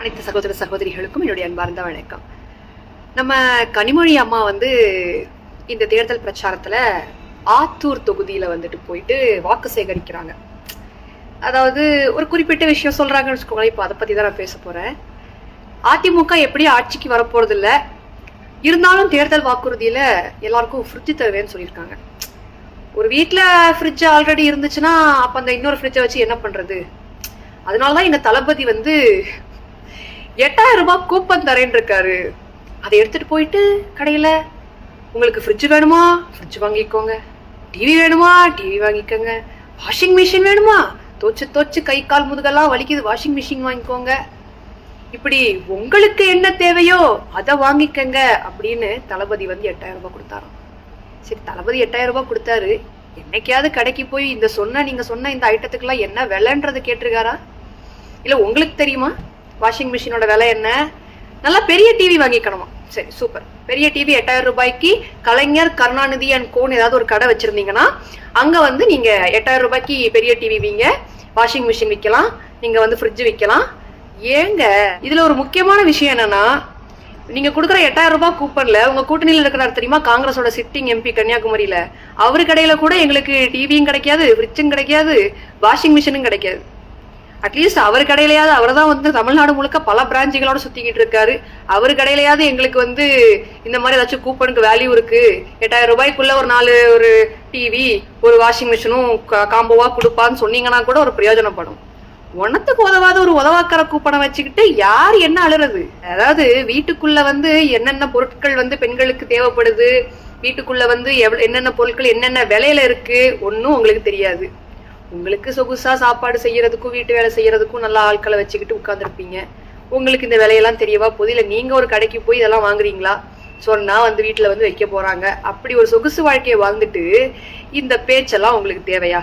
அனைத்து சகோதர சகோதரிகளுக்கும் என்னுடைய அன்பார்ந்த வணக்கம். நம்ம கனிமொழி அம்மா இந்த தேர்தல் பிரச்சாரத்துல ஆத்தூர் தொகுதியில போயிட்டு வாக்கு சேகரிக்கிறாங்க. அதாவது ஒரு குறிப்பிட்ட விஷயம் சொல்றாங்கன்னு வச்சுக்கோங்களேன். இப்போ அதை பத்தி தான் நான் பேச போறேன். அதிமுக எப்படி ஆட்சிக்கு வரப்போறது இல்லை, இருந்தாலும் தேர்தல் வாக்குறுதியில எல்லாருக்கும் ஃப்ரிட்ஜ் தருவேன்னு சொல்லியிருக்காங்க. ஒரு வீட்டுல ஃப்ரிட்ஜ் ஆல்ரெடி இருந்துச்சுன்னா அப்ப அந்த இன்னொரு ஃப்ரிட்ஜை வச்சு என்ன பண்றது? அதனாலதான் எங்க தளபதி 8000 ரூபாய் கூப்பன் தரேன் இருக்காரு. அதை எடுத்துட்டு போயிட்டு கடையில உங்களுக்கு ஃப்ரிட்ஜ் வேணுமா ஃப்ரிட்ஜ் வாங்கிக்கோங்க, டிவி வேணுமா டிவி வாங்கிக்கோங்க, வாஷிங் மிஷின் வேணுமா தோச்சு கை கால் முதுகெல்லாம் வலிக்குது வாஷிங் மிஷின் வாங்கிக்கோங்க, இப்படி உங்களுக்கு என்ன தேவையோ அதை வாங்கிக்கங்க அப்படின்னு தளபதி 8000 ரூபாய் கொடுத்தாராம். சரி, தளபதி 8000 ரூபாய் கொடுத்தாரு. என்னைக்காவது கடைக்கு போய் நீங்க சொன்ன இந்த ஐட்டத்துக்கெல்லாம் என்ன விலைன்றது கேட்டிருக்காரா? இல்ல உங்களுக்கு தெரியுமா வாஷிங் மிஷினோட விலை என்ன? நல்லா பெரிய டிவி வாங்கிக்கணுமா? சரி, சூப்பர். பெரிய டிவி 8000 ரூபாய்க்கு கலைஞர் கருணாநிதி அண்ட் கோன் ஏதாவது ஒரு கடை வச்சிருந்தீங்கன்னா அங்க நீங்க 8000 ரூபாய்க்கு பெரிய டிவி வீங்க, வாஷிங் மிஷின் விற்கலாம், நீங்க ஃப்ரிட்ஜ் விற்கலாம். ஏங்க இதுல ஒரு முக்கியமான விஷயம் என்னன்னா, நீங்க கொடுக்குற 8000 ரூபாய் கூப்பன்ல உங்க கூட்டணியில இருக்கிறார் தெரியுமா, காங்கிரஸோட சிட்டிங் எம்பி கன்னியாகுமரியில, அவரு கடையில கூட எங்களுக்கு டிவியும் கிடைக்காது, ஃப்ரிட்ஜும் கிடைக்காது, வாஷிங் மிஷினும் கிடைக்காது. அட்லீஸ்ட் அவர் கடையிலையாவது, அவர் தான் தமிழ்நாடு முழுக்க பல பிரான்ச்சுகளோட சுத்திக்கிட்டு இருக்காரு, அவர் கடையிலையாவது எங்களுக்கு இந்த மாதிரி ஏதாச்சும் கூப்பனுக்கு வேல்யூ இருக்கு, 8000 ரூபாய்க்குள்ள ஒரு டிவி ஒரு வாஷிங் மிஷினும் காம்போவா கொடுப்பான்னு சொன்னீங்கன்னா கூட ஒரு பிரயோஜனப்படும். ஒன்னத்துக்கு உதவாத ஒரு உதவாக்கற கூப்பனை வச்சுக்கிட்டு யார் என்ன அழுறது? அதாவது வீட்டுக்குள்ள என்னென்ன பொருட்கள் பெண்களுக்கு தேவைப்படுது, வீட்டுக்குள்ள என்னென்ன பொருட்கள் என்னென்ன விலையில இருக்கு ஒன்னும் உங்களுக்கு தெரியாது. உங்களுக்கு சொகுசா சாப்பாடு செய்யறதுக்கும் வீட்டு வேலை செய்யறதுக்கும் நல்ல ஆட்களை வச்சுக்கிட்டு உட்கார்ந்துருப்பீங்க. உங்களுக்கு இந்த வேலையெல்லாம் தெரியவா போதில? நீங்க ஒரு கடைக்கு போய் இதெல்லாம் வாங்குறீங்களா? சொன்னா வீட்டுல வைக்க போறாங்க. அப்படி ஒரு சொகுசு வாழ்க்கையை வாழ்ந்துட்டு இந்த பேச்செல்லாம் உங்களுக்கு தேவையா?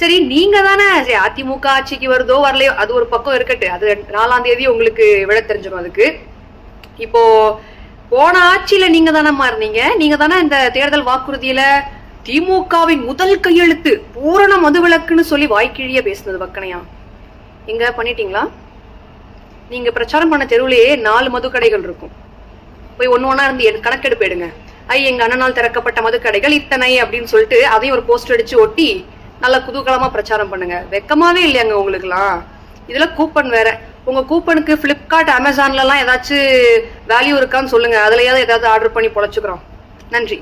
சரி, நீங்க தானே அதிமுக ஆட்சிக்கு வருதோ வரலையோ அது ஒரு பக்கம் இருக்கட்டு, அது 4ஆம் தேதி உங்களுக்கு விட தெரிஞ்சிடும். அதுக்கு இப்போ போன ஆட்சியில நீங்க தானே மாறினீங்க, நீங்க தானே இந்த தேர்தல் வாக்குறுதியில திமுகவின் முதல் கையெழுத்து பூரண மதுவிலக்குன்னு சொல்லி வாய்க்கிழிய பேசுனது வக்கனையா எங்க பண்ணிட்டீங்களா? நீங்க பிரச்சாரம் பண்ண தெருவிலேயே 4 மது கடைகள் இருக்கும். போய் ஒன்னா இருந்து கணக்கெடுப்பு எடுங்க. எங்க அண்ணனால் திறக்கப்பட்ட மது கடைகள் இத்தனை அப்படின்னு சொல்லிட்டு அதையும் ஒரு போஸ்டர் அடிச்சு ஒட்டி நல்லா குதூகலமா பிரச்சாரம் பண்ணுங்க. வெக்கமாவே இல்லையாங்க உங்களுக்கு எல்லாம்? இதுல கூப்பன் வேற. உங்க கூப்பனுக்கு பிளிப்கார்ட் அமேசான்ல எல்லாம் ஏதாச்சும் வேல்யூ இருக்கான்னு சொல்லுங்க, அதுலயாவது ஏதாவது ஆர்டர் பண்ணி பொழைச்சுக்கிறோம். நன்றி.